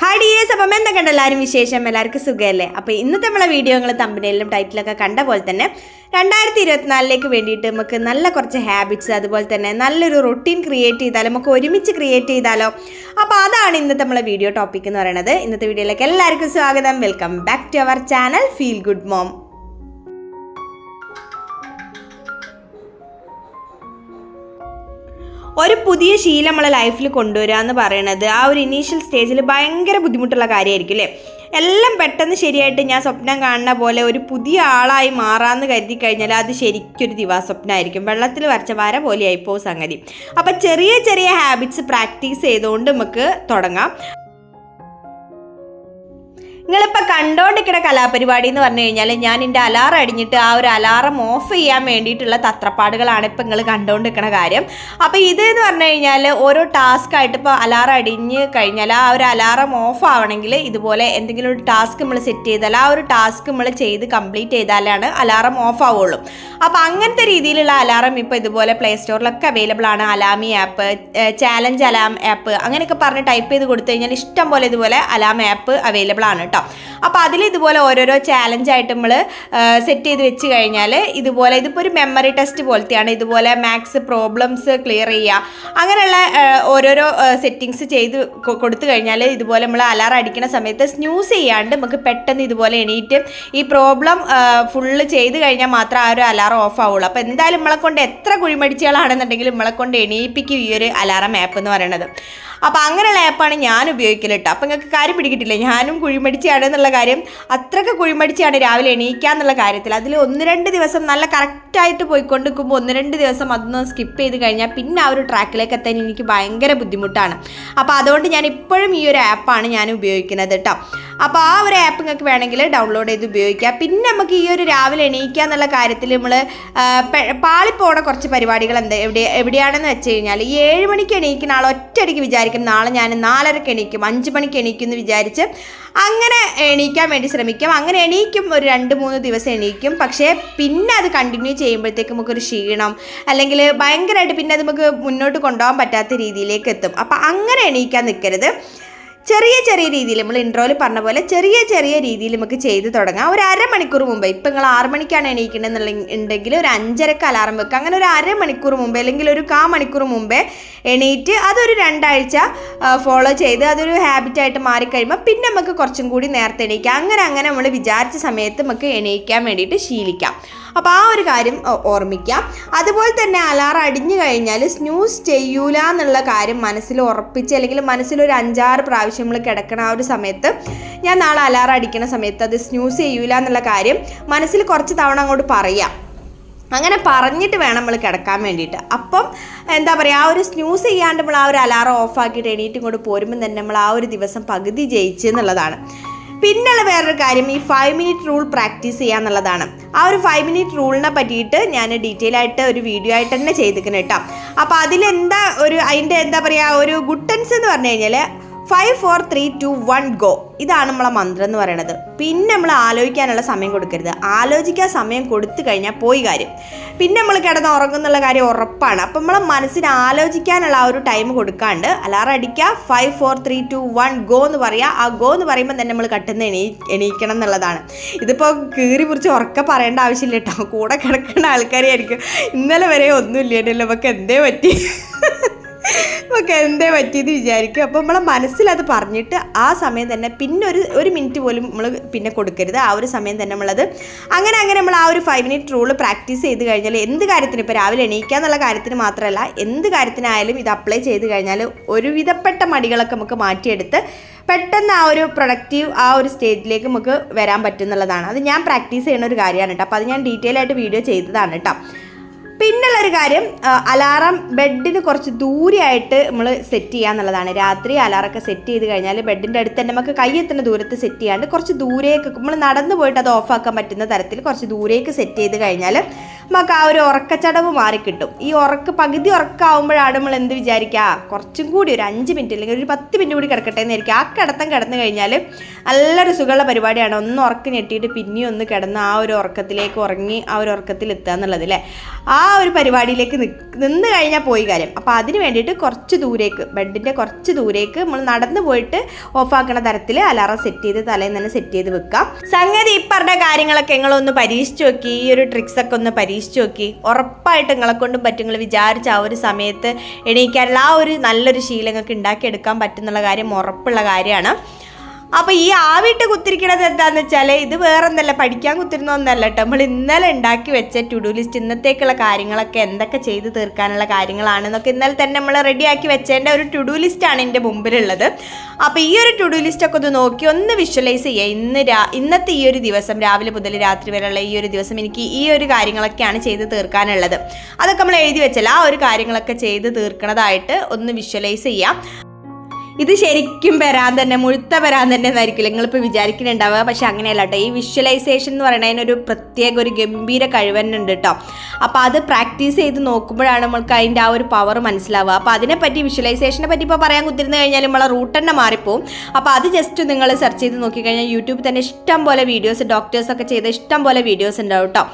Hi dears, അപ്പം എന്തൊക്കെയുണ്ട് എല്ലാവരും വിശേഷം? എല്ലാവർക്കും സുഖമല്ലേ? അപ്പോൾ ഇന്നത്തെ നമ്മളെ വീഡിയോകൾ തമ്പനയിലും ടൈറ്റിലൊക്കെ കണ്ട പോലെ തന്നെ 2024 വേണ്ടിയിട്ട് നമുക്ക് നല്ല കുറച്ച് ഹാബിറ്റ്സ്, അതുപോലെ തന്നെ നല്ലൊരു റൊട്ടീൻ ക്രിയേറ്റ് ചെയ്താലോ, നമുക്ക് ഒരുമിച്ച് ക്രിയേറ്റ് ചെയ്താലോ. അപ്പോൾ അതാണ് ഇന്നത്തെ നമ്മളെ വീഡിയോ ടോപ്പിക് എന്ന് പറയുന്നത്. ഇന്നത്തെ വീഡിയോയിലേക്ക് എല്ലാവർക്കും സ്വാഗതം. Welcome back to our channel Feel Good Mom. ഒരു പുതിയ ശീലം നമ്മളെ ലൈഫിൽ കൊണ്ടുവരിക എന്ന് പറയുന്നത് ആ ഒരു ഇനീഷ്യൽ സ്റ്റേജിൽ ഭയങ്കര ബുദ്ധിമുട്ടുള്ള കാര്യമായിരിക്കും അല്ലേ? എല്ലാം പെട്ടെന്ന് ശരിയായിട്ട് ഞാൻ സ്വപ്നം കാണുന്ന പോലെ ഒരു പുതിയ ആളായി മാറാമെന്ന് കരുതി കഴിഞ്ഞാൽ അത് ശരിക്കൊരു ദിവാസ്വപ്നമായിരിക്കും. വെള്ളത്തിൽ വരച്ച വര പോലെ ആയിപ്പോ സംഗതി. അപ്പം ചെറിയ ചെറിയ ഹാബിറ്റ്സ് പ്രാക്ടീസ് ചെയ്തുകൊണ്ട് നമുക്ക് തുടങ്ങാം. നിങ്ങളിപ്പോൾ കണ്ടുകൊണ്ടിരിക്കുന്ന കലാപരിപാടി എന്ന് പറഞ്ഞു കഴിഞ്ഞാൽ ഞാൻ എൻ്റെ അലാറം അടിഞ്ഞിട്ട് ആ ഒരു അലാറം ഓഫ് ചെയ്യാൻ വേണ്ടിയിട്ടുള്ള തത്രപ്പാടുകളാണ് ഇപ്പം നിങ്ങൾ കണ്ടുകൊണ്ടിരിക്കുന്ന കാര്യം. അപ്പോൾ ഇതെന്ന് പറഞ്ഞു കഴിഞ്ഞാൽ ഓരോ ടാസ്ക് ആയിട്ട് ഇപ്പോൾ അലാറം അടിഞ്ഞ് കഴിഞ്ഞാൽ ആ ഒരു അലാറം ഓഫ് ആവണമെങ്കിൽ ഇതുപോലെ എന്തെങ്കിലും ഒരു ടാസ്ക് നമ്മൾ സെറ്റ് ചെയ്താൽ ആ ഒരു ടാസ്ക് നമ്മൾ ചെയ്ത് കംപ്ലീറ്റ് ചെയ്താലാണ് അലാറം ഓഫ് ആവുള്ളൂ. അപ്പോൾ അങ്ങനത്തെ രീതിയിലുള്ള അലാറം ഇപ്പോൾ ഇതുപോലെ പ്ലേ സ്റ്റോറിലൊക്കെ അവൈലബിൾ ആണ്. Alami app, challenge alarm app, അങ്ങനെയൊക്കെ പറഞ്ഞ് ടൈപ്പ് ചെയ്ത് കൊടുത്തു കഴിഞ്ഞാൽ ഇഷ്ടം പോലെ ഇതുപോലെ അലാം ആപ്പ് അവൈലബിൾ ആണ് കേട്ടോ. അപ്പോൾ അതിൽ ഇതുപോലെ ഓരോരോ ചാലഞ്ചായിട്ട് നമ്മൾ സെറ്റ് ചെയ്ത് വെച്ച് കഴിഞ്ഞാൽ ഇതുപോലെ ഇതിപ്പോൾ ഒരു മെമ്മറി ടെസ്റ്റ് പോലത്തെയാണ്. ഇതുപോലെ മാത്സ് പ്രോബ്ലംസ് ക്ലിയർ ചെയ്യുക, അങ്ങനെയുള്ള ഓരോരോ സെറ്റിങ്സ് ചെയ്ത് കൊടുത്തു കഴിഞ്ഞാൽ ഇതുപോലെ നമ്മൾ അലാറം അടിക്കുന്ന സമയത്ത് സ്നൂസ് ചെയ്യാണ്ട് നമുക്ക് പെട്ടെന്ന് ഇതുപോലെ എണീറ്റ് ഈ പ്രോബ്ലം ഫുള്ള് ചെയ്ത് കഴിഞ്ഞാൽ മാത്രം ആ ഒരു അലാറം ഓഫ് ആവുള്ളൂ. അപ്പോൾ എന്തായാലും നമ്മളെ കൊണ്ട് എത്ര കുഴിമടിച്ചുകളാണെന്നുണ്ടെങ്കിലും നമ്മളെ കൊണ്ട് എണീപ്പിക്കും ഈ ഒരു അലാറം ആപ്പ് എന്ന് പറയുന്നത്. അപ്പോൾ അങ്ങനെയുള്ള ആപ്പാണ് ഞാൻ ഉപയോഗിക്കൽ കേട്ടോ. അപ്പോൾ നിങ്ങൾക്ക് കാര്യം പിടിക്കിട്ടില്ലേ, ഞാനും കുഴിമടിച്ചാണ് എന്നുള്ള കാര്യം. അത്രയ്ക്ക് കുഴിമടിച്ചാണ് രാവിലെ എണീക്കുക എന്നുള്ള കാര്യത്തിൽ. അതിൽ 1-2 ദിവസം നല്ല കറക്റ്റായിട്ട് പോയിക്കൊണ്ടിരിക്കുമ്പോൾ 1-2 ദിവസം അതൊന്ന് സ്കിപ്പ് ചെയ്ത് കഴിഞ്ഞാൽ പിന്നെ ആ ഒരു ട്രാക്കിലേക്ക് എത്താൻ എനിക്ക് ഭയങ്കര ബുദ്ധിമുട്ടാണ്. അപ്പോൾ അതുകൊണ്ട് ഞാൻ ഇപ്പോഴും ഈ ഒരു ആപ്പാണ് ഞാൻ ഉപയോഗിക്കുന്നത് കേട്ടോ. അപ്പോൾ ആ ഒരു ആപ്പ് നിങ്ങൾക്ക് വേണമെങ്കിൽ ഡൗൺലോഡ് ചെയ്ത് ഉപയോഗിക്കുക. പിന്നെ നമുക്ക് ഈ ഒരു രാവിലെ എണീക്കുക എന്നുള്ള കാര്യത്തിൽ നമ്മൾ പാളിപ്പോണ കുറച്ച് പരിപാടികൾ എവിടെയാണെന്ന് വെച്ച് കഴിഞ്ഞാൽ, 7 മണിക്ക് എണീക്കുന്ന ആൾ ഒറ്റയടിക്ക് വിചാരിക്കും നാളെ ഞാൻ 4:30 എണീക്കും, 5 മണിക്ക് എണീക്കും എന്ന് വിചാരിച്ച് അങ്ങനെ എണീക്കാൻ വേണ്ടി ശ്രമിക്കും. അങ്ങനെ എണീക്കും, ഒരു 2-3 ദിവസം എണീക്കും. പക്ഷേ പിന്നെ അത് കണ്ടിന്യൂ ചെയ്യുമ്പോഴത്തേക്ക് നമുക്കൊരു ക്ഷീണം, അല്ലെങ്കിൽ ഭയങ്കരമായിട്ട് പിന്നെ അത് നമുക്ക് മുന്നോട്ട് കൊണ്ടുപോകാൻ പറ്റാത്ത രീതിയിലേക്ക് എത്തും. അപ്പം അങ്ങനെ എണീക്കാൻ നിൽക്കരുത്. ചെറിയ ചെറിയ രീതിയിൽ നമ്മൾ ഇൻട്രോയിൽ പറഞ്ഞ പോലെ ചെറിയ ചെറിയ രീതിയിൽ നമുക്ക് ചെയ്ത് തുടങ്ങാം. ഒരു അരമണിക്കൂർ മുമ്പ്, ഇപ്പം നിങ്ങൾ 6 മണിക്കാണ് എണീക്കണമെന്നുണ്ടെങ്കിൽ ഒരു 5:30 അലാറം വെക്കുക. അങ്ങനെ ഒരു അരമണിക്കൂർ മുമ്പേ അല്ലെങ്കിൽ ഒരു 1/4 മണിക്കൂർ മുമ്പേ എണീറ്റ് അതൊരു 2 ആഴ്ച ഫോളോ ചെയ്ത് അതൊരു ഹാബിറ്റായിട്ട് മാറിക്കഴിയുമ്പോൾ പിന്നെ നമുക്ക് കുറച്ചും കൂടി നേരത്തെ എണീക്കാം. അങ്ങനെ നമ്മൾ വിചാരിച്ച സമയത്ത് നമുക്ക് എണീക്കാൻ വേണ്ടിയിട്ട് ശീലിക്കാം. അപ്പോൾ ആ ഒരു കാര്യം ഓർമ്മിക്കാം. അതുപോലെ തന്നെ അലാറം അടിഞ്ഞു കഴിഞ്ഞാൽ സ്നൂസ് ചെയ്യൂല എന്നുള്ള കാര്യം മനസ്സിൽ ഉറപ്പിച്ച്, അല്ലെങ്കിൽ മനസ്സിലൊരു 5-6 പ്രാവശ്യം നമ്മൾ കിടക്കണ ആ ഒരു സമയത്ത്, ഞാൻ നാളെ അലാറം അടിക്കുന്ന സമയത്ത് അത് സ്നൂസ് ചെയ്യൂല എന്നുള്ള കാര്യം മനസ്സിൽ കുറച്ച് തവണ അങ്ങോട്ട് പറയാം. അങ്ങനെ പറഞ്ഞിട്ട് വേണം നമ്മൾ കിടക്കാൻ വേണ്ടിയിട്ട്. അപ്പം എന്താ പറയുക, ആ ഒരു സ്നൂസ് ചെയ്യാണ്ട് നമ്മൾ ആ ഒരു അലാറം ഓഫാക്കിയിട്ട് എണീറ്റ് ഇങ്ങോട്ട് പോരുമ്പം തന്നെ നമ്മൾ ആ ഒരു ദിവസം പകുതി ജയിച്ചു എന്നുള്ളതാണ്. പിന്നെയുള്ള വേറൊരു കാര്യം ഈ 5 മിനിറ്റ് റൂൾ പ്രാക്ടീസ് ചെയ്യുക എന്നുള്ളതാണ്. ആ ഒരു 5 മിനിറ്റ് റൂളിനെ പറ്റിയിട്ട് ഞാൻ ഡീറ്റെയിൽ ആയിട്ട് ഒരു വീഡിയോ ആയിട്ട് തന്നെ ചെയ്തിരിക്കണം കേട്ടോ. അപ്പോൾ അതിലെന്താ അതിൻ്റെ എന്താ പറയുക, ഒരു ഗുട്ടൻസ് എന്ന് പറഞ്ഞു കഴിഞ്ഞാൽ 5, 4, 3, 2, 1 ഗോ, ഇതാണ് നമ്മളെ മന്ത്രം എന്ന് പറയുന്നത്. പിന്നെ നമ്മൾ ആലോചിക്കാനുള്ള സമയം കൊടുക്കരുത്. ആലോചിക്കാൻ സമയം കൊടുത്തു കഴിഞ്ഞാൽ പോയി കാര്യം. പിന്നെ നമ്മൾ കിടന്ന് ഉറങ്ങുന്നുള്ള കാര്യം ഉറപ്പാണ്. അപ്പം നമ്മളെ മനസ്സിന് ആലോചിക്കാനുള്ള ആ ഒരു ടൈം കൊടുക്കാണ്ട് അലാറം അടിക്കുക, 5, 4, 3, 2, 1 ഗോ എന്ന് പറയുക. ആ ഗോ എന്ന് പറയുമ്പോൾ തന്നെ നമ്മൾ കട്ടുന്ന എണീക്കണം എന്നുള്ളതാണ്. ഇതിപ്പോൾ കീറി മുറിച്ച് ഉറക്കെ പറയേണ്ട ആവശ്യമില്ല കേട്ടോ. കൂടെ കിടക്കുന്ന ആൾക്കാരെയായിരിക്കും ഇന്നലെ വരെ ഒന്നുമില്ലല്ലോ, നമുക്ക് എന്തേ പറ്റി നമുക്ക് എന്തേ പറ്റിയെന്ന് വിചാരിക്കും. അപ്പോൾ നമ്മളെ മനസ്സിലത് പറഞ്ഞിട്ട് ആ സമയം തന്നെ പിന്നെ ഒരു മിനിറ്റ് പോലും നമ്മൾ പിന്നെ കൊടുക്കരുത്. ആ ഒരു സമയം തന്നെ നമ്മളത് അങ്ങനെ നമ്മൾ ആ ഒരു 5 മിനിറ്റ് റൂള് പ്രാക്ടീസ് ചെയ്ത് കഴിഞ്ഞാൽ എന്ത് കാര്യത്തിന്, ഇപ്പോൾ രാവിലെ എണീക്കുക എന്നുള്ള കാര്യത്തിന് മാത്രമല്ല, എന്ത് കാര്യത്തിനായാലും ഇത് അപ്ലൈ ചെയ്ത് കഴിഞ്ഞാൽ ഒരുവിധപ്പെട്ട മടികളൊക്കെ നമുക്ക് മാറ്റിയെടുത്ത് പെട്ടെന്ന് ആ ഒരു പ്രൊഡക്റ്റീവ് ആ ഒരു സ്റ്റേജിലേക്ക് നമുക്ക് വരാൻ പറ്റും എന്നുള്ളതാണ്. അത് ഞാൻ പ്രാക്ടീസ് ചെയ്യുന്ന ഒരു കാര്യമാണ് കേട്ടോ. അപ്പോൾ അത് ഞാൻ ഡീറ്റെയിൽ ആയിട്ട് വീഡിയോ ചെയ്തതാണ് കേട്ടോ. പിന്നുള്ളൊരു കാര്യം, അലാറം ബെഡിന് കുറച്ച് ദൂരെയായിട്ട് നമ്മൾ സെറ്റ് ചെയ്യുക എന്നുള്ളതാണ്. രാത്രി അലാറൊക്കെ സെറ്റ് ചെയ്ത് കഴിഞ്ഞാൽ ബെഡിൻ്റെ അടുത്ത് തന്നെ നമുക്ക് കയ്യെത്തുന്ന ദൂരത്ത് സെറ്റ് ചെയ്യാണ്ട് കുറച്ച് ദൂരേക്ക് നമ്മൾ നടന്നു പോയിട്ട് അത് ഓഫാക്കാൻ പറ്റുന്ന തരത്തിൽ കുറച്ച് ദൂരേക്ക് സെറ്റ് ചെയ്ത് കഴിഞ്ഞാൽ നമുക്ക് ആ ഒരു ഉറക്കച്ചടവ് മാറിക്കിട്ടും. ഈ പകുതി ഉറക്കമാകുമ്പോഴാണ് നമ്മൾ എന്ത് വിചാരിക്കുക, കുറച്ചും കൂടി ഒരു 5 മിനിറ്റ് അല്ലെങ്കിൽ ഒരു 10 മിനിറ്റ് കൂടി കിടക്കട്ടെ എന്നായിരിക്കും. ആ കിടന്നു കഴിഞ്ഞാൽ നല്ലൊരു സുഖമുള്ള പരിപാടിയാണ്. ഒന്ന് ഉറക്കം ഞെട്ടിയിട്ട് പിന്നെയും ഒന്ന് കിടന്ന് ആ ഒരു ഉറക്കത്തിലേക്ക് ഉറങ്ങി ആ ഒരു ഉറക്കത്തിൽ എത്തുക എന്നുള്ളത് അല്ലേ. ആ ഒരു പരിപാടിയിലേക്ക് നിന്ന് കഴിഞ്ഞാൽ പോയി കാര്യം. അപ്പോൾ അതിന് വേണ്ടിയിട്ട് കുറച്ച് ദൂരേക്ക്, ബെഡിൻ്റെ കുറച്ച് ദൂരേക്ക് നമ്മൾ നടന്നു പോയിട്ട് ഓഫാക്കണ തരത്തിൽ അലാറം സെറ്റ് ചെയ്ത് തലേന്ന് തന്നെ സെറ്റ് ചെയ്ത് വെക്കാം. സംഗതി ഈ പറഞ്ഞ കാര്യങ്ങളൊക്കെ നിങ്ങളൊന്ന് പരീക്ഷിച്ച് നോക്കി, ഈ ഒരു ട്രിക്സൊക്കെ ഒന്ന് പരീക്ഷിച്ച് നോക്കി. ഉറപ്പായിട്ട് നിങ്ങളെ കൊണ്ടും പറ്റും. നിങ്ങൾ വിചാരിച്ച ആ ഒരു സമയത്ത് എണീക്കാനുള്ള ആ ഒരു നല്ലൊരു ശീലങ്ങൾക്ക് ഉണ്ടാക്കിയെടുക്കാൻ പറ്റുന്നുള്ള കാര്യം ഉറപ്പുള്ള കാര്യമാണ്. അപ്പോൾ ഈ ആവിട്ട് കുത്തിരിക്കണത് എന്താണെന്ന് വെച്ചാൽ ഇത് വേറെ ഒന്നല്ല, പഠിക്കാൻ കുത്തിരുന്ന ഒന്നല്ല കേട്ടോ. നമ്മൾ ഇന്നലെ ഉണ്ടാക്കി വെച്ച ടു ഡു ലിസ്റ്റ്, ഇന്നത്തേക്കുള്ള കാര്യങ്ങളൊക്കെ എന്തൊക്കെ ചെയ്ത് തീർക്കാനുള്ള കാര്യങ്ങളാണെന്നൊക്കെ ഇന്നലെ തന്നെ നമ്മൾ റെഡിയാക്കി വെച്ചതിൻ്റെ ഒരു ടു ഡു ലിസ്റ്റാണ് എൻ്റെ മുമ്പിലുള്ളത്. അപ്പോൾ ഈ ഒരു ടു ഡു ലിസ്റ്റൊക്കെ ഒന്ന് നോക്കി ഒന്ന് വിഷ്വലൈസ് ചെയ്യുക. ഇന്നത്തെ ഈ ഒരു ദിവസം രാവിലെ മുതൽ രാത്രി വരെയുള്ള ഈ ഒരു ദിവസം എനിക്ക് ഈ ഒരു കാര്യങ്ങളൊക്കെയാണ് ചെയ്ത് തീർക്കാനുള്ളത്. അതൊക്കെ നമ്മൾ എഴുതി വെച്ചാൽ ആ ഒരു കാര്യങ്ങളൊക്കെ ചെയ്ത് തീർക്കണതായിട്ട് ഒന്ന് വിഷ്വലൈസ് ചെയ്യാം. ഇത് ശരിക്കും വരാൻ തന്നെ മുഴുത്ത വരാൻ തന്നെ എന്നായിരിക്കില്ല നിങ്ങളിപ്പോൾ വിചാരിക്കുന്നുണ്ടാവുക. പക്ഷെ അങ്ങനെയല്ല കേട്ടോ. ഈ വിഷ്വലൈസേഷൻ എന്ന് പറയുന്നതിനൊരു പ്രത്യേക ഒരു ഗംഭീര കഴിവന്നുണ്ട് കേട്ടോ. അപ്പോൾ അത് പ്രാക്ടീസ് ചെയ്ത് നോക്കുമ്പോഴാണ് നമ്മൾക്ക് അതിൻ്റെ ആ ഒരു പവർ മനസ്സിലാവുക. അപ്പോൾ അതിനെപ്പറ്റി വിഷ്വലൈസേഷനെ പറ്റി ഇപ്പോൾ പറയാൻ കുത്തിരുന്ന് കഴിഞ്ഞാൽ നമ്മളെ റൂട്ട് തന്നെ മാറിപ്പോവും. അപ്പോൾ അത് ജസ്റ്റ് നിങ്ങൾ സെർച്ച് ചെയ്ത് നോക്കിക്കഴിഞ്ഞാൽ യൂട്യൂബിൽ തന്നെ ഇഷ്ടം പോലെ വീഡിയോസ്, ഡോക്ടേഴ്സൊക്കെ ചെയ്ത ഇഷ്ടം പോലെ വീഡിയോസ് ഉണ്ടാവും കേട്ടോ.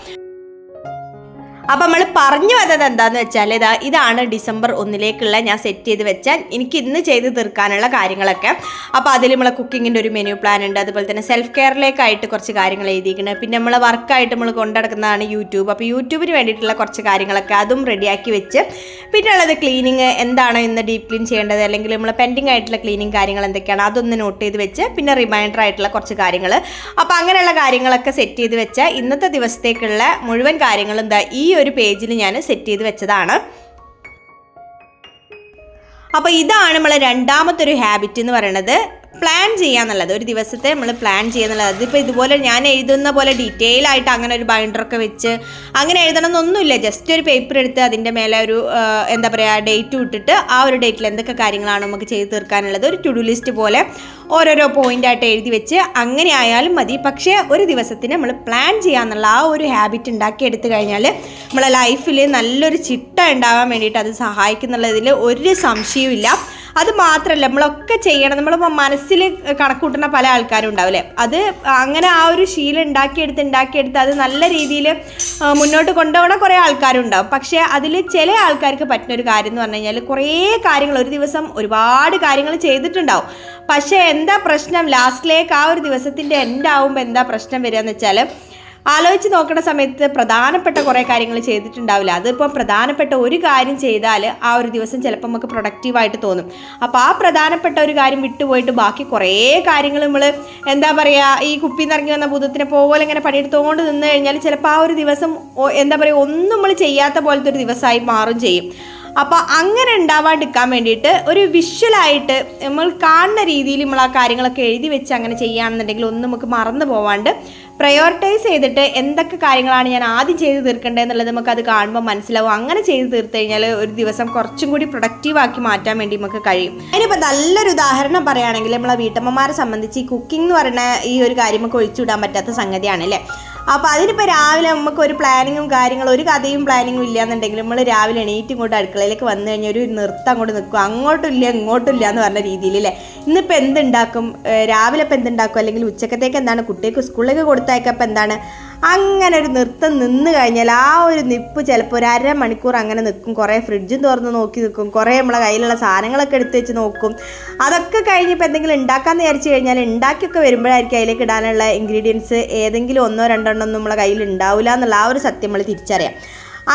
അപ്പം നമ്മൾ പറഞ്ഞു വന്നത് എന്താണെന്ന് വെച്ചാൽ ഇതാണ് ഡിസംബർ 1 ഞാൻ സെറ്റ് ചെയ്ത് വെച്ചാൽ എനിക്ക് ഇന്ന് ചെയ്ത് തീർക്കാനുള്ള കാര്യങ്ങളൊക്കെ. അപ്പോൾ അതിൽ നമ്മളെ കുക്കിങ്ങിൻ്റെ ഒരു മെനു പ്ലാൻ ഉണ്ട്. അതുപോലെ തന്നെ സെൽഫ് കെയറിലേക്കായിട്ട് കുറച്ച് കാര്യങ്ങൾ എഴുതിയിരിക്കുന്നത്. പിന്നെ നമ്മൾ വർക്കായിട്ട് നമ്മൾ കൊണ്ടുനടക്കുന്നതാണ് യൂട്യൂബ്. അപ്പോൾ യൂട്യൂബിന് വേണ്ടിയിട്ടുള്ള കുറച്ച് കാര്യങ്ങളൊക്കെ അതും റെഡിയാക്കി വെച്ച്, പിന്നെ ഉള്ളത് ക്ലീനിങ് എന്താണോ ഇന്ന് ഡീപ്പ് ക്ലീൻ ചെയ്യേണ്ടത് അല്ലെങ്കിൽ നമ്മൾ പെൻഡിങ് ആയിട്ടുള്ള ക്ലീനിങ് കാര്യങ്ങൾ എന്തൊക്കെയാണ് അതൊന്ന് നോട്ട് ചെയ്ത് വെച്ച്, പിന്നെ റിമൈൻഡർ ആയിട്ടുള്ള കുറച്ച് കാര്യങ്ങൾ. അപ്പോൾ അങ്ങനെയുള്ള കാര്യങ്ങളൊക്കെ സെറ്റ് ചെയ്ത് വെച്ചാൽ ഇന്നത്തെ ദിവസത്തേക്കുള്ള മുഴുവൻ കാര്യങ്ങളും ഈ ഒരു പേജിൽ ഞാൻ സെറ്റ് ചെയ്ത് വെച്ചതാണ്. അപ്പോൾ ഇതാണ് നമ്മളെ രണ്ടാമത്തെ ഒരു ഹാബിറ്റ് എന്ന് പറയുന്നത്, പ്ലാൻ ചെയ്യാന്നുള്ളത്. ഒരു ദിവസത്തെ നമ്മൾ പ്ലാൻ ചെയ്യാന്നുള്ളത്. അതിപ്പോൾ ഇതുപോലെ ഞാൻ എഴുതുന്ന പോലെ ഡീറ്റെയിൽ ആയിട്ട് അങ്ങനെ ഒരു ബൈൻഡറൊക്കെ വെച്ച് അങ്ങനെ എഴുതണമെന്നൊന്നുമില്ല. ജസ്റ്റ് ഒരു പേപ്പർ എടുത്ത് അതിൻ്റെ മേലെ ഒരു എന്താ പറയുക ഡേറ്റ് ഇട്ടിട്ട് ആ ഒരു ഡേറ്റിൽ എന്തൊക്കെ കാര്യങ്ങളാണ് നമുക്ക് ചെയ്ത് തീർക്കാനുള്ളത് ഒരു ടു ഡു ലിസ്റ്റ് പോലെ ഓരോരോ പോയിൻ്റായിട്ട് എഴുതി വെച്ച് അങ്ങനെ ആയാലും മതി. പക്ഷേ ഒരു ദിവസത്തിന് നമ്മൾ പ്ലാൻ ചെയ്യാന്നുള്ള ആ ഒരു ഹാബിറ്റ് ഉണ്ടാക്കിയെടുത്ത് കഴിഞ്ഞാൽ നമ്മളെ ലൈഫിൽ നല്ലൊരു ചിട്ട ഉണ്ടാവാൻ വേണ്ടിയിട്ട് അത് സഹായിക്കുന്നുള്ളതിൽ ഒരു സംശയവും ഇല്ല. അത് മാത്രമല്ല നമ്മളൊക്കെ ചെയ്യണം. നമ്മൾ മനസ്സിൽ കണക്കൂട്ടുന്ന പല ആൾക്കാരും ഉണ്ടാവില്ലേ, അത് അങ്ങനെ ആ ഒരു ശീലം ഉണ്ടാക്കിയെടുത്ത് അത് നല്ല രീതിയിൽ മുന്നോട്ട് കൊണ്ടുപോകുന്ന കുറേ ആൾക്കാരുണ്ടാവും. പക്ഷേ അതിൽ ചില ആൾക്കാർക്ക് പറ്റുന്ന ഒരു കാര്യം എന്ന് പറഞ്ഞു കഴിഞ്ഞാൽ കുറേ കാര്യങ്ങൾ ഒരു ദിവസം ഒരുപാട് കാര്യങ്ങൾ ചെയ്തിട്ടുണ്ടാവും. പക്ഷേ എന്താ പ്രശ്നം, ലാസ്റ്റിലേക്ക് ആ ഒരു ദിവസത്തിൻ്റെ എൻഡ് ആവുമ്പോൾ എന്താ പ്രശ്നം വരിക എന്ന് വെച്ചാൽ ആലോചിച്ച് നോക്കുന്ന സമയത്ത് പ്രധാനപ്പെട്ട കുറേ കാര്യങ്ങൾ ചെയ്തിട്ടുണ്ടാവില്ല. അതിപ്പോൾ പ്രധാനപ്പെട്ട ഒരു കാര്യം ചെയ്താൽ ആ ഒരു ദിവസം ചിലപ്പോൾ നമുക്ക് പ്രൊഡക്റ്റീവായിട്ട് തോന്നും. അപ്പോൾ ആ പ്രധാനപ്പെട്ട ഒരു കാര്യം വിട്ടുപോയിട്ട് ബാക്കി കുറേ കാര്യങ്ങൾ നമ്മൾ എന്താ പറയുക ഈ കുപ്പിയിൽ നിന്ന് ഇറങ്ങി വന്ന ഭൂതത്തിനെ പോലെ ഇങ്ങനെ പണിയെടുത്തുകൊണ്ട് നിന്ന് കഴിഞ്ഞാൽ ചിലപ്പോൾ ആ ഒരു ദിവസം എന്താ പറയുക ഒന്നും നമ്മൾ ചെയ്യാത്ത പോലത്തെ ഒരു ദിവസമായി മാറും ചെയ്യും. അപ്പോൾ അങ്ങനെ ഉണ്ടാവാണ്ടിരിക്കാൻ വേണ്ടിയിട്ട് ഒരു വിഷ്വലായിട്ട് നമ്മൾ കാണുന്ന രീതിയിൽ നമ്മൾ ആ കാര്യങ്ങളൊക്കെ എഴുതി വെച്ച് അങ്ങനെ ചെയ്യുകയാണെന്നുണ്ടെങ്കിൽ ഒന്നും നമുക്ക് മറന്നു പോവാണ്ട് പ്രയോറിറ്റൈസ് ചെയ്തിട്ട് എന്തൊക്കെ കാര്യങ്ങളാണ് ഞാൻ ആദ്യം ചെയ്ത് തീർക്കേണ്ടത് എന്നുള്ളത് നമുക്കത് കാണുമ്പോൾ മനസ്സിലാവും. അങ്ങനെ ചെയ്ത് തീർത്ത് കഴിഞ്ഞാൽ ഒരു ദിവസം കുറച്ചും കൂടി പ്രൊഡക്റ്റീവാക്കി മാറ്റാൻ വേണ്ടി നമുക്ക് കഴിയും. അതിനിപ്പോൾ നല്ലൊരു ഉദാഹരണം പറയുകയാണെങ്കിൽ നമ്മളെ വീട്ടമ്മമാരെ സംബന്ധിച്ച് ഈ കുക്കിംഗ് എന്ന് പറയുന്ന ഈ ഒരു കാര്യം നമുക്ക് ഒഴിച്ചുവിടാൻ പറ്റാത്ത സംഗതിയാണ് അല്ലേ. അപ്പോൾ അതിനിപ്പോൾ രാവിലെ നമുക്ക് ഒരു പ്ലാനിങ്ങും കാര്യങ്ങളും ഒരു കഥയും പ്ലാനിങ്ങും ഇല്ലയെന്നുണ്ടെങ്കിൽ നമ്മൾ രാവിലെ എണീറ്റ് ഇങ്ങോട്ട് അടുക്കളയിലേക്ക് വന്നു കഴിഞ്ഞാൽ ഒരു നൃത്തം അങ്ങോട്ട് നിൽക്കും, അങ്ങോട്ടും ഇല്ല ഇങ്ങോട്ടും ഇല്ല എന്ന് പറഞ്ഞ രീതിയിൽ അല്ലേ. ഇന്നിപ്പോൾ എന്തുണ്ടാക്കും, രാവിലെ ഇപ്പോൾ എന്തുണ്ടാക്കും, അല്ലെങ്കിൽ ഉച്ചക്കത്തേക്ക് എന്താണ്, കുട്ടികൾക്ക് സ്കൂളിലേക്ക് കൊടുത്തയക്കപ്പോൾ എന്താണ്, അങ്ങനെ ഒരു നൃത്തം നിന്ന് കഴിഞ്ഞാൽ ആ ഒരു നിപ്പ് ചിലപ്പോൾ ഒരു അരമണിക്കൂർ അങ്ങനെ നിൽക്കും. കുറേ ഫ്രിഡ്ജും തുറന്ന് നോക്കി നിൽക്കും, കുറേ നമ്മളെ കയ്യിലുള്ള സാധനങ്ങളൊക്കെ എടുത്ത് വെച്ച് നോക്കും. അതൊക്കെ കഴിഞ്ഞപ്പോൾ എന്തെങ്കിലും ഉണ്ടാക്കാമെന്ന് വിചാരിച്ചു കഴിഞ്ഞാൽ ഉണ്ടാക്കിയൊക്കെ വരുമ്പോഴായിരിക്കും അതിലേക്ക് ഇടാനുള്ള ഇൻഗ്രീഡിയൻസ് ഏതെങ്കിലും 1-2 ഒന്നും നമ്മളെ കയ്യിൽ ഉണ്ടാവില്ല എന്നുള്ള ആ ഒരു സത്യം നമ്മൾ തിരിച്ചറിയാം.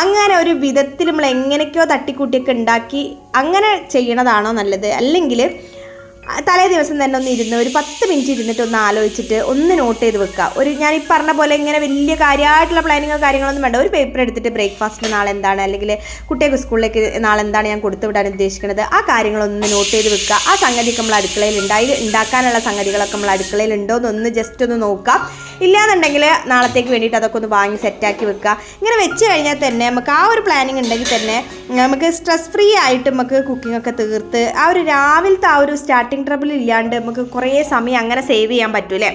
അങ്ങനെ ഒരു വിധത്തിൽ നമ്മൾ എങ്ങനെയൊക്കെയോ തട്ടിക്കൂട്ടിയൊക്കെ ഉണ്ടാക്കി അങ്ങനെ ചെയ്യണതാണോ നല്ലത്, അല്ലെങ്കിൽ തലേ ദിവസം തന്നെ ഒന്ന് ഇരുന്ന് ഒരു 10 മിനിറ്റ് ഇരുന്നിട്ട് ഒന്ന് ആലോചിച്ചിട്ട് ഒന്ന് നോട്ട് ചെയ്ത് വെക്കുക. ഞാൻ ഈ പറഞ്ഞ പോലെ ഇങ്ങനെ വലിയ കാര്യമായിട്ടുള്ള പ്ലാനിങ്ങോ കാര്യങ്ങളൊന്നും വേണ്ട. ഒരു പേപ്പർ എടുത്തിട്ട് ബ്രേക്ക്ഫാസ്റ്റിന് നാളെ എന്താണ്, അല്ലെങ്കിൽ കുട്ടികൾക്ക് സ്കൂളിലേക്ക് നാളെ എന്താണ് ഞാൻ കൊടുത്തു വിടാൻ ഉദ്ദേശിക്കുന്നത്, ആ കാര്യങ്ങളൊന്ന് നോട്ട് ചെയ്ത് വെക്കുക. ആ സംഗതിയൊക്കെ നമ്മൾ അടുക്കളയിൽ ഉണ്ടാക്കാനുള്ള സംഗതികളൊക്കെ നമ്മൾ അടുക്കളയിൽ ഉണ്ടോ എന്നൊന്ന് ജസ്റ്റ് ഒന്ന് നോക്കുക. ഇല്ലയെന്നുണ്ടെങ്കിൽ നാളത്തേക്ക് വേണ്ടിയിട്ട് അതൊക്കെ ഒന്ന് വാങ്ങി സെറ്റാക്കി വെക്കുക. ഇങ്ങനെ വെച്ച് കഴിഞ്ഞാൽ തന്നെ നമുക്ക് ആ ഒരു പ്ലാനിങ് ഉണ്ടെങ്കിൽ തന്നെ നമുക്ക് സ്ട്രെസ് ഫ്രീ ആയിട്ട് നമുക്ക് കുക്കിംഗ് ഒക്കെ തീർത്ത് ആ ഒരു രാവിലത്തെ ആ ഒരു സ്റ്റാർട്ടിങ് ട്രബിൾ ഇല്ലാണ്ട് നമുക്ക് കുറേ സമയം അങ്ങനെ സേവ് ചെയ്യാൻ പറ്റൂലേ.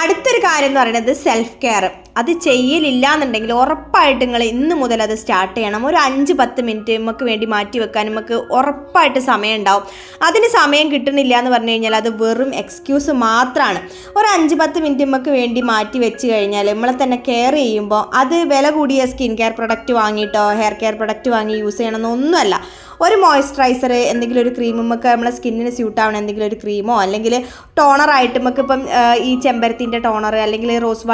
അടുത്തൊരു കാര്യം എന്ന് പറയുന്നത് സെൽഫ് കെയർ. അത് ചെയ്യലില്ല എന്നുണ്ടെങ്കിൽ ഉറപ്പായിട്ട് നിങ്ങൾ ഇന്ന് മുതൽ അത് സ്റ്റാർട്ട് ചെയ്യണം. ഒരു 5-10 മിനിറ്റ് നമുക്ക് വേണ്ടി മാറ്റി വെക്കാൻ നമുക്ക് ഉറപ്പായിട്ട് സമയം ഉണ്ടാവും. അതിന് സമയം കിട്ടുന്നില്ല എന്ന് പറഞ്ഞു കഴിഞ്ഞാൽ അത് വെറും എക്സ്ക്യൂസ് മാത്രമാണ്. ഒരു 5-10 മിനിറ്റ് നമുക്ക് വേണ്ടി മാറ്റി വെച്ച് കഴിഞ്ഞാൽ നമ്മളെ തന്നെ കെയർ ചെയ്യുമ്പോൾ അത് വില കൂടിയ സ്കിൻ കെയർ പ്രൊഡക്റ്റ് വാങ്ങിയിട്ടോ ഹെയർ കെയർ പ്രൊഡക്റ്റ് വാങ്ങി യൂസ് ചെയ്യണമെന്നൊന്നുമല്ല. ഒരു മോയ്സ്ചറൈസർ, എന്തെങ്കിലും ഒരു ക്രീം, നമുക്ക് നമ്മളെ സ്കിന്നിന് സ്യൂട്ട് ആവണം എന്തെങ്കിലും ഒരു ക്രീമോ അല്ലെങ്കിൽ ടോണറായിട്ട് നമുക്കിപ്പം ഈ ചെമ്പരത്തിൻ്റെ ടോണർ അല്ലെങ്കിൽ റോസ്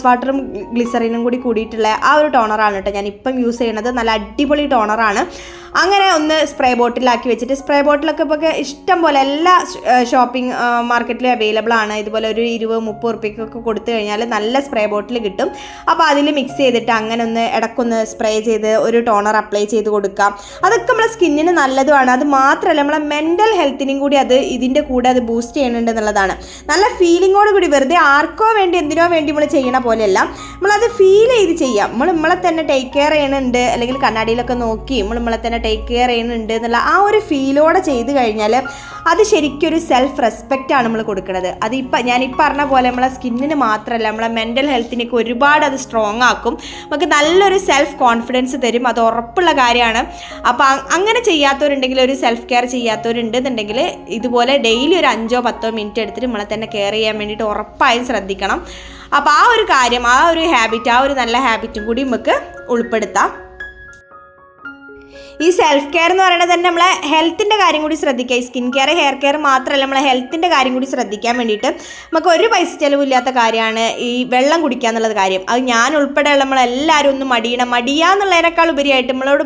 വാട്ടറും ഗ്ലിസറിനും കൂടിയിട്ടുള്ള ആ ഒരു ടോണറാണ് കേട്ടോ ഞാനിപ്പം യൂസ് ചെയ്യണത്. നല്ല അടിപൊളി ടോണറാണ്. അങ്ങനെ ഒന്ന് സ്പ്രേ ബോട്ടിലാക്കി വെച്ചിട്ട്, സ്പ്രേ ബോട്ടിലൊക്കെ ഇപ്പോൾ ഇഷ്ടം പോലെ എല്ലാ ഷോപ്പിംഗ് മാർക്കറ്റിലും അവൈലബിൾ ആണ്. ഇതുപോലെ ഒരു 20-30 ഉറുപ്പികൊക്കെ കൊടുത്തു കഴിഞ്ഞാൽ നല്ല സ്പ്രേ ബോട്ടിൽ കിട്ടും. അപ്പോൾ അതിൽ മിക്സ് ചെയ്തിട്ട് അങ്ങനെ ഒന്ന് ഇടയ്ക്കൊന്ന് സ്പ്രേ ചെയ്ത് ഒരു ടോണർ അപ്ലൈ ചെയ്ത് കൊടുക്കാം. അതൊക്കെ നമ്മളെ സ്കിന്നിന് നല്ലതുമാണ്. അത് മാത്രമല്ല നമ്മളെ മെൻ്റൽ ഹെൽത്തിനും കൂടി അത് ഇതിൻ്റെ കൂടെ അത് ബൂസ്റ്റ് ചെയ്യുന്നുണ്ട് എന്നുള്ളതാണ്. നല്ല ഫീലിങ്ങോട് കൂടി, വെറുതെ ആർക്കോ വേണ്ടി എന്തിനോ വേണ്ടി നമ്മൾ ചെയ്യണ പോലെയല്ല, നമ്മളത് ഫീൽ ചെയ്ത് ചെയ്യാം. നമ്മളെ തന്നെ ടേക്ക് കെയർ ചെയ്യുന്നുണ്ട്, അല്ലെങ്കിൽ കണ്ണാടിയിലൊക്കെ നോക്കി നമ്മളെ തന്നെ ടേക്ക് കെയർ ചെയ്യുന്നുണ്ട് എന്നുള്ള ആ ഒരു ഫീലോടെ ചെയ്ത് കഴിഞ്ഞാൽ അത് ശരിക്കും ഒരു സെൽഫ് റെസ്പെക്റ്റാണ് നമ്മൾ കൊടുക്കുന്നത്. ഞാനിപ്പോൾ പറഞ്ഞ പോലെ നമ്മളെ സ്കിന്നിന് മാത്രമല്ല നമ്മളെ മെൻ്റൽ ഹെൽത്തിനൊക്കെ ഒരുപാട് അത് സ്ട്രോങ് ആക്കും. നമുക്ക് നല്ലൊരു സെൽഫ് കോൺഫിഡൻസ് തരും. അത് ഉറപ്പുള്ള കാര്യമാണ്. അപ്പോൾ അങ്ങനെ ചെയ്യാത്തവരുണ്ടെങ്കിൽ, ഒരു സെൽഫ് കെയർ ചെയ്യാത്തവരുണ്ടെന്നുണ്ടെങ്കിൽ ഇതുപോലെ ഡെയിലി ഒരു 5-10 മിനിറ്റ് എടുത്തിട്ട് നമ്മളെ തന്നെ കെയർ ചെയ്യാൻ വേണ്ടിയിട്ട് ഉറപ്പായും ശ്രദ്ധിക്കണം. അപ്പോൾ ആ ഒരു കാര്യം, ആ ഒരു ഹാബിറ്റ്, ആ ഒരു നല്ല ഹാബിറ്റും കൂടി നമുക്ക് ഉൾപ്പെടുത്താം. ഈ സെൽഫ് കെയർ എന്ന് പറയുന്നത് തന്നെ നമ്മളെ ഹെൽത്തിൻ്റെ കാര്യം കൂടി ശ്രദ്ധിക്കുക. ഈ സ്കിൻ കെയർ ഹെയർ കെയർ മാത്രമല്ല നമ്മളെ ഹെൽത്തിൻ്റെ കാര്യം കൂടി ശ്രദ്ധിക്കാൻ വേണ്ടിയിട്ട് നമുക്ക് ഒരു പൈസ ചിലവില്ലാത്ത കാര്യമാണ് ഈ വെള്ളം കുടിക്കുക എന്നുള്ളത് കാര്യം. അത് ഞാൻ ഉൾപ്പെടെയുള്ള നമ്മളെല്ലാവരും ഒന്ന് മടിയാന്നുള്ളതിനേക്കാൾ ഉപരിയായിട്ട് നമ്മളോട്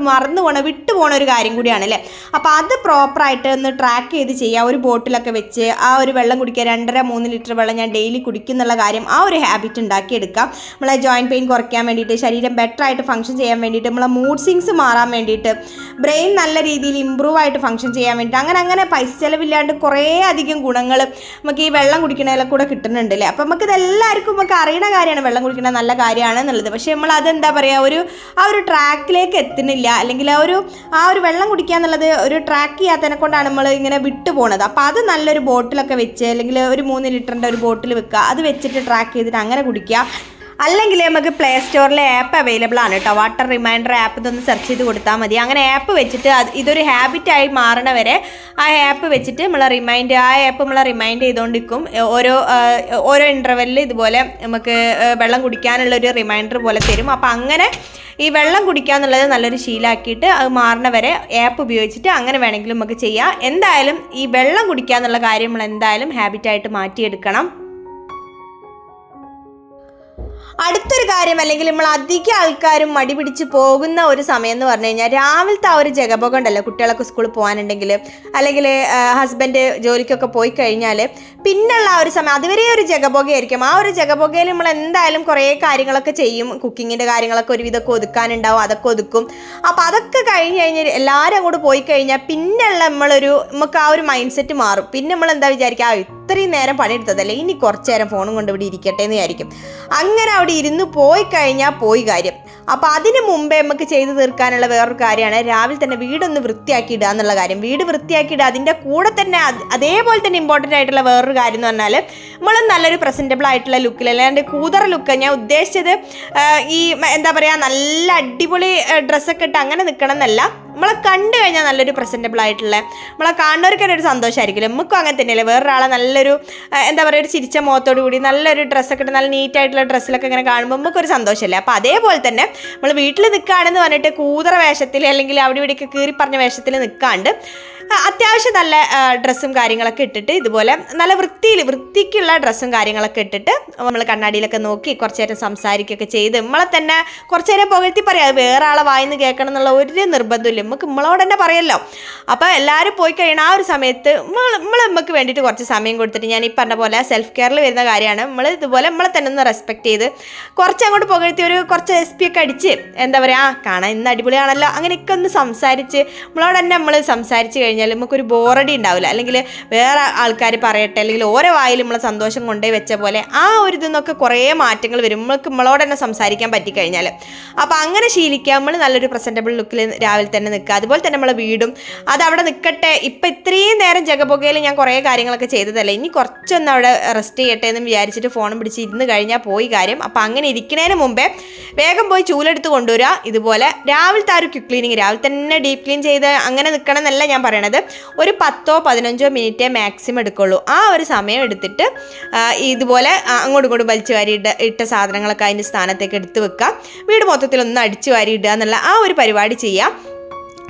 വിട്ടു പോണ ഒരു കാര്യം കൂടിയാണ് അല്ലേ. അപ്പോൾ അത് പ്രോപ്പറായിട്ട് ഒന്ന് ട്രാക്ക് ചെയ്ത് ചെയ്യുക. ഒരു ബോട്ടിലൊക്കെ വെച്ച് ആ ഒരു വെള്ളം കുടിക്കുക, 2.5-3 ലിറ്റർ വെള്ളം ഞാൻ ഡെയിലി കുടിക്കുന്നുള്ള കാര്യം, ആ ഒരു ഹാബിറ്റ് ഉണ്ടാക്കിയെടുക്കാം. നമ്മളെ ജോയിൻറ്റ് പെയിൻ കുറയ്ക്കാൻ വേണ്ടിയിട്ട്, ശരീരം ബെറ്റർ ആയിട്ട് ഫംഗ്ഷൻ ചെയ്യാൻ വേണ്ടിയിട്ട്, നമ്മളെ മൂഡ് സ്വിങ്സ് മാറാൻ വേണ്ടിയിട്ട്, ബ്രെയിൻ നല്ല രീതിയിൽ ഇമ്പ്രൂവ് ആയിട്ട് ഫംഗ്ഷൻ ചെയ്യാൻ വേണ്ടിയിട്ട്, അങ്ങനെ പൈസ ചിലവില്ലാണ്ട് കുറേ അധികം ഗുണങ്ങൾ നമുക്ക് ഈ വെള്ളം കുടിക്കണതിലെ കൂടെ കിട്ടുന്നുണ്ട് അല്ലേ. അപ്പോൾ നമുക്കിതെല്ലാവർക്കും നമുക്ക് അറിയുന്ന കാര്യമാണ് വെള്ളം കുടിക്കുന്നത് നല്ല കാര്യമാണ് എന്നുള്ളത്. പക്ഷേ നമ്മൾ അതെന്താ പറയുക, ആ ഒരു ട്രാക്കിലേക്ക് എത്തുന്നില്ല, അല്ലെങ്കിൽ ആ ഒരു വെള്ളം കുടിക്കുക എന്നുള്ളത് ഒരു ട്രാക്ക് ചെയ്യാത്തതിനെ കൊണ്ടാണ് നമ്മൾ ഇങ്ങനെ വിട്ടു പോണത്. അപ്പോൾ അത് നല്ലൊരു ബോട്ടിലൊക്കെ വെച്ച്, അല്ലെങ്കിൽ ഒരു 3 ലിറ്ററിൻ്റെ ഒരു ബോട്ടിൽ വെക്കുക, അത് വെച്ചിട്ട് ട്രാക്ക് ചെയ്തിട്ട് അങ്ങനെ കുടിക്കുക. അല്ലെങ്കിൽ നമുക്ക് പ്ലേ സ്റ്റോറിലെ ആപ്പ് അവൈലബിൾ ആണ് കേട്ടോ. വാട്ടർ റിമൈൻഡർ ആപ്പ് ഇതൊന്ന് സെർച്ച് ചെയ്ത് കൊടുത്താൽ മതി. അങ്ങനെ ആപ്പ് വെച്ചിട്ട് ഇതൊരു ഹാബിറ്റായി മാറണ വരെ ആ ആപ്പ് വെച്ചിട്ട് ആ ആപ്പ് നമ്മളെ റിമൈൻഡ് ചെയ്തുകൊണ്ടിരിക്കും. ഓരോ ഇൻ്റർവെല്ലിൽ ഇതുപോലെ നമുക്ക് വെള്ളം കുടിക്കാനുള്ളൊരു റിമൈൻഡർ പോലെ തരും. അപ്പോൾ അങ്ങനെ ഈ വെള്ളം കുടിക്കുക എന്നുള്ളത് നല്ലൊരു ശീലമാക്കിയിട്ട് അത് മാറണ വരെ ആപ്പ് ഉപയോഗിച്ചിട്ട് അങ്ങനെ വേണമെങ്കിലും നമുക്ക് ചെയ്യാം. എന്തായാലും ഈ വെള്ളം കുടിക്കുക എന്നുള്ള കാര്യം നമ്മൾ എന്തായാലും ഹാബിറ്റായിട്ട് മാറ്റിയെടുക്കണം. അടുത്തൊരു കാര്യം, അല്ലെങ്കിൽ നമ്മൾ അധികം ആൾക്കാരും മടി പിടിച്ച് പോകുന്ന ഒരു സമയം എന്ന് പറഞ്ഞു കഴിഞ്ഞാൽ രാവിലത്തെ ആ ഒരു ജഗബോഗം ഉണ്ടല്ലോ. കുട്ടികളൊക്കെ സ്കൂളിൽ പോകാനുണ്ടെങ്കിൽ, അല്ലെങ്കിൽ ഹസ്ബൻഡ് ജോലിക്കൊക്കെ പോയി കഴിഞ്ഞാൽ പിന്നുള്ള ആ ഒരു സമയം അതുവരെ ഒരു ജഗബോഗയായിരിക്കും. ആ ഒരു ജഗബോഗയിൽ നമ്മൾ എന്തായാലും കുറേ കാര്യങ്ങളൊക്കെ ചെയ്യും. കുക്കിങ്ങിൻ്റെ കാര്യങ്ങളൊക്കെ ഒരുവിധമൊക്കെ ഒതുക്കാനുണ്ടാവും, അതൊക്കെ ഒതുക്കും. അപ്പോൾ അതൊക്കെ കഴിഞ്ഞ് കഴിഞ്ഞാൽ എല്ലാവരും അങ്ങോട്ട് പോയി കഴിഞ്ഞാൽ പിന്നുള്ള നമുക്ക് ആ ഒരു മൈൻഡ് സെറ്റ് മാറും. പിന്നെ നമ്മൾ എന്താ വിചാരിക്കുക, ഇത്രയും നേരം പണിയെടുത്തതല്ലേ, ഇനി കുറച്ച് നേരം ഫോണും കൊണ്ട് ഇവിടെ ഇരിക്കട്ടെ എന്ന് വിചാരിക്കും. അങ്ങനെ അവിടെ ഇരുന്ന് പോയി കഴിഞ്ഞാൽ പോയി കാര്യം. അപ്പോൾ അതിന് മുമ്പേ നമുക്ക് ചെയ്തു തീർക്കാനുള്ള വേറൊരു കാര്യമാണ് രാവിലെ തന്നെ വീടൊന്ന് വൃത്തിയാക്കി ഇടുക എന്നുള്ള കാര്യം. വീട് വൃത്തിയാക്കി ഇടുക, അതിൻ്റെ കൂടെ തന്നെ അതേപോലെ തന്നെ ഇമ്പോർട്ടൻ്റ് ആയിട്ടുള്ള വേറൊരു കാര്യം എന്ന് പറഞ്ഞാൽ നമ്മളും നല്ലൊരു പ്രസൻറ്റബിൾ ആയിട്ടുള്ള ലുക്കിൽ, അല്ലാണ്ട് കൂതറ ലുക്ക്, ഞാൻ ഉദ്ദേശിച്ചത് ഈ എന്താ പറയുക നല്ല അടിപൊളി ഡ്രസ്സൊക്കെ ഇട്ട് അങ്ങനെ നിൽക്കണം എന്നല്ല. നമ്മളെ കണ്ടു കഴിഞ്ഞാൽ നല്ലൊരു പ്രസൻറ്റബിൾ ആയിട്ടുള്ള, നമ്മളെ കാണുന്നവർക്ക് തന്നെ ഒരു സന്തോഷമായിരിക്കില്ല. നമുക്കും അങ്ങനെ തന്നെയല്ലേ, വേറൊരാളെ നല്ലൊരു എന്താ പറയുക ഒരു ചിരിച്ച മുഖത്തോടു കൂടി നല്ലൊരു ഡ്രസ്സൊക്കെ ഇട്ട് നല്ല നീറ്റായിട്ടുള്ള ഡ്രസ്സിലൊക്കെ ഇങ്ങനെ കാണുമ്പോൾ നമുക്കൊരു സന്തോഷമല്ലേ. അപ്പോൾ അതേപോലെ തന്നെ നമ്മൾ വീട്ടിൽ നിൽക്കുകയാണെന്ന് പറഞ്ഞിട്ട് കൂതറ വേഷത്തിൽ അല്ലെങ്കിൽ അവിടെ ഇവിടെയൊക്കെ കീറി പറഞ്ഞ വേഷത്തിൽ നിൽക്കാണ്ട് അത്യാവശ്യം നല്ല ഡ്രസ്സും കാര്യങ്ങളൊക്കെ ഇട്ടിട്ട് ഇതുപോലെ നല്ല വൃത്തിക്കുള്ള ഡ്രസ്സും കാര്യങ്ങളൊക്കെ ഇട്ടിട്ട് നമ്മൾ കണ്ണാടിയിലൊക്കെ നോക്കി കുറച്ച് നേരം സംസാരിക്കുകയൊക്കെ ചെയ്ത് നമ്മളെ തന്നെ കുറച്ച് നേരം പുകഴ്ത്തി പറയാം. അത് വേറെ ആളെ വായിന്ന് കേൾക്കണം എന്നുള്ള ഒരു നിർബന്ധമില്ല, നമുക്ക് നമ്മളോട് തന്നെ പറയല്ലോ. അപ്പോൾ എല്ലാവരും പോയി കഴിയണം ആ ഒരു സമയത്ത് നമുക്ക് വേണ്ടിയിട്ട് കുറച്ച് സമയം കൊടുത്തിട്ട്, ഞാൻ ഈ പറഞ്ഞ പോലെ സെൽഫ് കെയറിൽ വരുന്ന കാര്യമാണ്, നമ്മൾ ഇതുപോലെ നമ്മളെ തന്നെ ഒന്ന് റെസ്പെക്ട് ചെയ്ത് കുറച്ച് അങ്ങോട്ട് പുകഴ്ത്തി കുറച്ച് SP ഒക്കെ അടിച്ച് എന്താ പറയുക, കാണാൻ ഇന്ന് അടിപൊളിയാണല്ലോ അങ്ങനെയൊക്കെ ഒന്ന് സംസാരിച്ച് നമ്മളോട് തന്നെ നമ്മൾ സംസാരിച്ച് കഴിഞ്ഞാൽ നമുക്കൊരു ബോറടി ഉണ്ടാവില്ല. അല്ലെങ്കിൽ വേറെ ആൾക്കാർ പറയട്ടെ, അല്ലെങ്കിൽ ഓരോ വായിൽ നമ്മളെ സന്തോഷം കൊണ്ടുപോയി വെച്ച പോലെ ആ ഒരു ഇതിന്നൊക്കെ കുറേ മാറ്റങ്ങൾ വരും നമ്മളോട് തന്നെ സംസാരിക്കാൻ പറ്റിക്കഴിഞ്ഞാൽ. അപ്പോൾ അങ്ങനെ ശീലിക്കുക. നമ്മൾ നല്ലൊരു പ്രസൻറ്റബിൾ ലുക്കിൽ രാവിലെ തന്നെ നിൽക്കുക. അതുപോലെ തന്നെ നമ്മളെ വീടും അതവിടെ നിൽക്കട്ടെ. ഇപ്പം ഇത്രയും നേരം ജഗപൊകയിൽ ഞാൻ കുറേ കാര്യങ്ങളൊക്കെ ചെയ്തതല്ലേ, ഇനി കുറച്ചൊന്ന് അവിടെ റെസ്റ്റ് ചെയ്യട്ടെ എന്ന് വിചാരിച്ചിട്ട് ഫോണും പിടിച്ച് ഇരുന്ന് കഴിഞ്ഞാൽ പോയി കാര്യം. അപ്പോൾ അങ്ങനെ ഇരിക്കുന്നതിന് മുമ്പേ വേഗം പോയി ചൂലെടുത്ത് കൊണ്ടുവരിക. ഇതുപോലെ രാവിലത്തെ ആ ഒരു ക്വിക്ക് ക്ലീനിങ്, രാവിലെ തന്നെ ഡീപ്പ് ക്ലീൻ ചെയ്ത് അങ്ങനെ നിൽക്കണം എന്നല്ല ഞാൻ പറയണത്. ഒരു 10-15 മിനിറ്റേ മാക്സിമം എടുക്കുള്ളൂ. ആ ഒരു സമയം എടുത്തിട്ട് ഇതുപോലെ അങ്ങോട്ടും ഇങ്ങോട്ടും വലിച്ചു വാരി ഇട്ട സാധനങ്ങളൊക്കെ അതിൻ്റെ സ്ഥാനത്തേക്ക് എടുത്ത് വെക്കുക. വീട് മൊത്തത്തിലൊന്ന് അടിച്ചു വാരി ഇടുക എന്നുള്ള ആ ഒരു പരിപാടി ചെയ്യാം.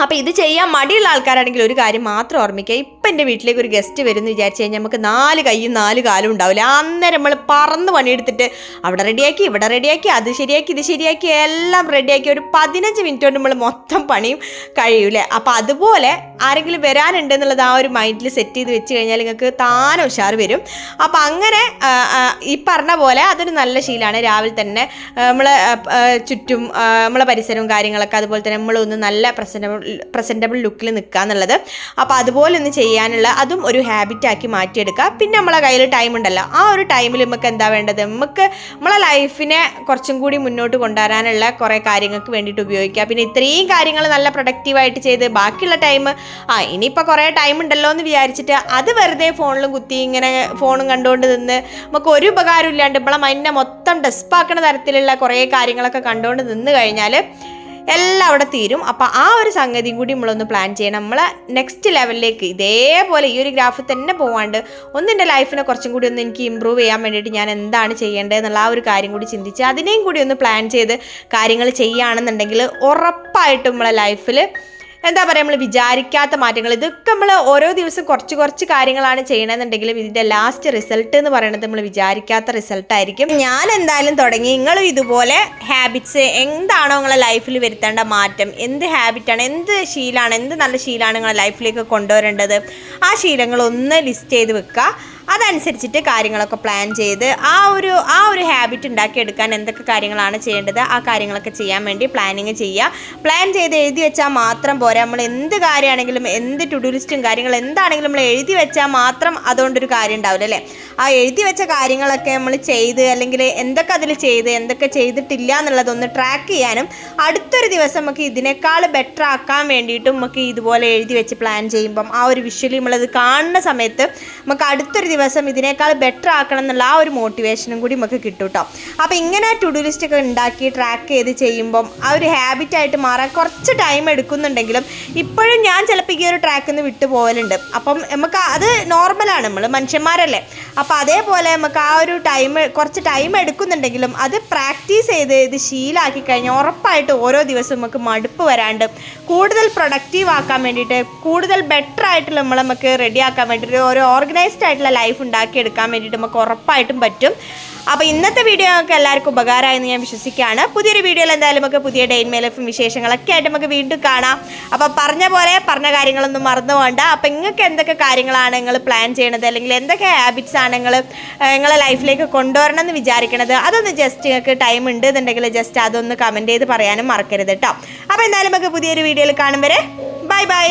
അപ്പോൾ ഇത് ചെയ്യാൻ മടിയുള്ള ആൾക്കാരാണെങ്കിൽ ഒരു കാര്യം മാത്രം ഓർമ്മിക്കുക. ഇപ്പം എൻ്റെ വീട്ടിലേക്ക് ഒരു ഗസ്റ്റ് വരുമെന്ന് വിചാരിച്ച് കഴിഞ്ഞാൽ നമുക്ക് 4 കൈയും 4 കാലും ഉണ്ടാവില്ല. അന്നേരം നമ്മൾ പറന്ന് പണിയെടുത്തിട്ട് അവിടെ റെഡിയാക്കി, ഇവിടെ റെഡിയാക്കി, അത് ശരിയാക്കി, ഇത് ശരിയാക്കി, എല്ലാം റെഡിയാക്കി ഒരു 15 മിനിറ്റ് കൊണ്ട് നമ്മൾ മൊത്തം പണിയും കഴിയൂലേ. അപ്പോൾ അതുപോലെ ആരെങ്കിലും വരാനുണ്ടെന്നുള്ളത് ആ ഒരു മൈൻഡിൽ സെറ്റ് ചെയ്ത് വെച്ച് കഴിഞ്ഞാൽ നിങ്ങൾക്ക് താനെ ഉഷാർ വരും. അപ്പോൾ അങ്ങനെ ഈ പറഞ്ഞ പോലെ അതൊരു നല്ല ശീലമാണ്. രാവിലെ തന്നെ നമ്മൾ ചുറ്റും നമ്മളെ പരിസരവും കാര്യങ്ങളൊക്കെ അതുപോലെ തന്നെ നമ്മളൊന്ന് നല്ല പ്രസൻറ്റബിൾ ലുക്കിൽ നിൽക്കുക എന്നുള്ളത്. അപ്പോൾ അതുപോലെ ഒന്ന് ചെയ്യാനുള്ള അതും ഒരു ഹാബിറ്റാക്കി മാറ്റിയെടുക്കുക. പിന്നെ നമ്മളെ കയ്യിൽ ടൈം ഉണ്ടല്ലോ, ആ ഒരു ടൈമിൽ നമുക്ക് എന്താ വേണ്ടത്, നമുക്ക് നമ്മളെ ലൈഫിനെ കുറച്ചും കൂടി മുന്നോട്ട് കൊണ്ടുവരാനുള്ള കുറേ കാര്യങ്ങൾക്ക് വേണ്ടിയിട്ട് ഉപയോഗിക്കുക. പിന്നെ ഇത്രയും കാര്യങ്ങൾ നല്ല പ്രൊഡക്റ്റീവായിട്ട് ചെയ്ത് ബാക്കിയുള്ള ടൈം ഇനിയിപ്പോൾ കുറേ ടൈം ഉണ്ടല്ലോ എന്ന് വിചാരിച്ചിട്ട് അത് വെറുതെ ഫോണിലും കുത്തി ഇങ്ങനെ ഫോണും കണ്ടുകൊണ്ട് നിന്ന് നമുക്ക് ഒരു ഉപകാരം ഇല്ലാണ്ട് നമ്മളെ മൈൻഡിനെ മൊത്തം ഡെസ്പാക്കണ തരത്തിലുള്ള കുറേ കാര്യങ്ങളൊക്കെ കണ്ടുകൊണ്ട് നിന്ന് കഴിഞ്ഞാൽ എല്ലാം അവിടെ തീരും. അപ്പോൾ ആ ഒരു സംഗതിയും കൂടി നമ്മളൊന്ന് പ്ലാൻ ചെയ്യണം. നമ്മളെ നെക്സ്റ്റ് ലെവലിലേക്ക് ഇതേപോലെ ഈ ഒരു ഗ്രാഫിൽ തന്നെ പോകാണ്ട് എൻ്റെ ലൈഫിനെ കുറച്ചും കൂടി ഒന്ന് എനിക്ക് ഇമ്പ്രൂവ് ചെയ്യാൻ വേണ്ടിയിട്ട് ഞാൻ എന്താണ് ചെയ്യേണ്ടത് എന്നുള്ള ആ ഒരു കാര്യം കൂടി ചിന്തിച്ച് അതിനെയും കൂടി ഒന്ന് പ്ലാൻ ചെയ്ത് കാര്യങ്ങൾ ചെയ്യുകയാണെന്നുണ്ടെങ്കിൽ ഉറപ്പായിട്ടും നമ്മളെ ലൈഫിൽ എന്താ പറയുക, നമ്മൾ വിചാരിക്കാത്ത മാറ്റങ്ങൾ, ഇതൊക്കെ നമ്മൾ ഓരോ ദിവസം കുറച്ച് കാര്യങ്ങളാണ് ചെയ്യണമെന്നുണ്ടെങ്കിലും ഇതിൻ്റെ ലാസ്റ്റ് റിസൾട്ട് എന്ന് പറയുന്നത് നമ്മൾ വിചാരിക്കാത്ത റിസൾട്ടായിരിക്കും. ഞാൻ എന്തായാലും തുടങ്ങി. നിങ്ങളും ഇതുപോലെ ഹാബിറ്റ്സ് എന്താണോ നിങ്ങളെ ലൈഫിൽ വരുത്തേണ്ട മാറ്റം, എന്ത് ഹാബിറ്റാണ്, എന്ത് ശീലമാണ്, എന്ത് നല്ല ശീലമാണ് നിങ്ങളെ ലൈഫിലേക്ക് കൊണ്ടുവരേണ്ടത്, ആ ശീലങ്ങളൊന്ന് ലിസ്റ്റ് ചെയ്ത് വെക്കുക. അതനുസരിച്ചിട്ട് കാര്യങ്ങളൊക്കെ പ്ലാൻ ചെയ്ത് ആ ഒരു ഹാബിറ്റ് ഉണ്ടാക്കിയെടുക്കാൻ എന്തൊക്കെ കാര്യങ്ങളാണ് ചെയ്യേണ്ടത് ആ കാര്യങ്ങളൊക്കെ ചെയ്യാൻ വേണ്ടി പ്ലാനിങ് ചെയ്യുക. പ്ലാൻ ചെയ്ത് എഴുതി വെച്ചാൽ മാത്രം പോരാ. നമ്മൾ എന്ത് കാര്യമാണെങ്കിലും എന്ത് ടു ഡു ലിസ്റ്റും കാര്യങ്ങൾ എന്താണെങ്കിലും നമ്മൾ എഴുതി വെച്ചാൽ മാത്രം അതുകൊണ്ടൊരു കാര്യം ഉണ്ടാവില്ല അല്ലേ. ആ എഴുതി വെച്ച കാര്യങ്ങളൊക്കെ നമ്മൾ ചെയ്ത് അല്ലെങ്കിൽ എന്തൊക്കെ അതിൽ ചെയ്ത് എന്തൊക്കെ ചെയ്തിട്ടില്ല എന്നുള്ളതൊന്ന് ട്രാക്ക് ചെയ്യാനും അടുത്തൊരു ദിവസം നമുക്ക് ഇതിനേക്കാൾ ബെറ്റർ ആക്കാൻ വേണ്ടിയിട്ടും നമുക്ക് ഇതുപോലെ എഴുതി വെച്ച് പ്ലാൻ ചെയ്യുമ്പം ആ ഒരു വിഷ്വലി നമ്മളത് കാണുന്ന സമയത്ത് നമുക്ക് അടുത്തൊരു ദിവസം ഇതിനേക്കാൾ ബെറ്റർ ആക്കണം എന്നുള്ള ആ ഒരു മോട്ടിവേഷനും കൂടി നമുക്ക് കിട്ടും കേട്ടോ. അപ്പോൾ ഇങ്ങനെ ടു ഡു ലിസ്റ്റ് ഒക്കെ ഉണ്ടാക്കി ട്രാക്ക് ചെയ്ത് ചെയ്യുമ്പം ആ ഒരു ഹാബിറ്റായിട്ട് മാറാൻ കുറച്ച് ടൈം എടുക്കുന്നുണ്ടെങ്കിലും ഇപ്പോഴും ഞാൻ ചിലപ്പോൾ ഈ ഒരു ട്രാക്കിൽ നിന്ന് വിട്ടു പോകലുണ്ട്. അപ്പം നമുക്ക് അത് നോർമലാണ്, നമ്മൾ മനുഷ്യന്മാരല്ലേ. അപ്പോൾ അതേപോലെ നമുക്ക് ആ ഒരു കുറച്ച് ടൈം എടുക്കുന്നുണ്ടെങ്കിലും അത് പ്രാക്ടീസ് ചെയ്ത് ഇത് ശീലമാക്കി കഴിഞ്ഞാൽ ഉറപ്പായിട്ട് ഓരോ ദിവസവും നമുക്ക് മടുപ്പ് വരാണ്ട് കൂടുതൽ പ്രൊഡക്റ്റീവ് ആക്കാൻ വേണ്ടിയിട്ട് കൂടുതൽ ബെറ്റർ ആയിട്ടുള്ള നമുക്ക് റെഡിയാക്കാൻ വേണ്ടിയിട്ട് ഒരു ഓർഗനൈസ്ഡ് ആയിട്ടുള്ള ലൈഫ് ഉണ്ടാക്കിയെടുക്കാൻ വേണ്ടിയിട്ട് നമുക്ക് ഉറപ്പായിട്ടും പറ്റും. അപ്പോൾ ഇന്നത്തെ വീഡിയോ നമുക്ക് എല്ലാവർക്കും ഉപകാരമായെന്ന് ഞാൻ വിശ്വസിക്കുകയാണ്. പുതിയൊരു വീഡിയോയിൽ എന്തായാലും നമുക്ക് പുതിയ ഡേ ഇൻ മൈ ലൈഫും വിശേഷങ്ങളൊക്കെ ആയിട്ട് നമുക്ക് വീണ്ടും കാണാം. അപ്പോൾ പറഞ്ഞ കാര്യങ്ങളൊന്നും മറന്നു പോകണ്ട. അപ്പോൾ നിങ്ങൾക്ക് എന്തൊക്കെ കാര്യങ്ങളാണ് നിങ്ങൾ പ്ലാൻ ചെയ്യണത് അല്ലെങ്കിൽ എന്തൊക്കെ ഹാബിറ്റ്സ് ആണ് നിങ്ങളെ ലൈഫിലേക്ക് കൊണ്ടുവരണം എന്ന് വിചാരിക്കണത് അതൊന്ന് ജസ്റ്റ് നിങ്ങൾക്ക് ടൈം ഉണ്ട് എന്നുണ്ടെങ്കിൽ ജസ്റ്റ് അതൊന്ന് കമൻറ്റ് ചെയ്ത് പറയാനും മറക്കരുത് കേട്ടോ. അപ്പോൾ എന്തായാലും നമുക്ക് പുതിയൊരു വീഡിയോയിൽ കാണും വരെ ബൈ ബൈ.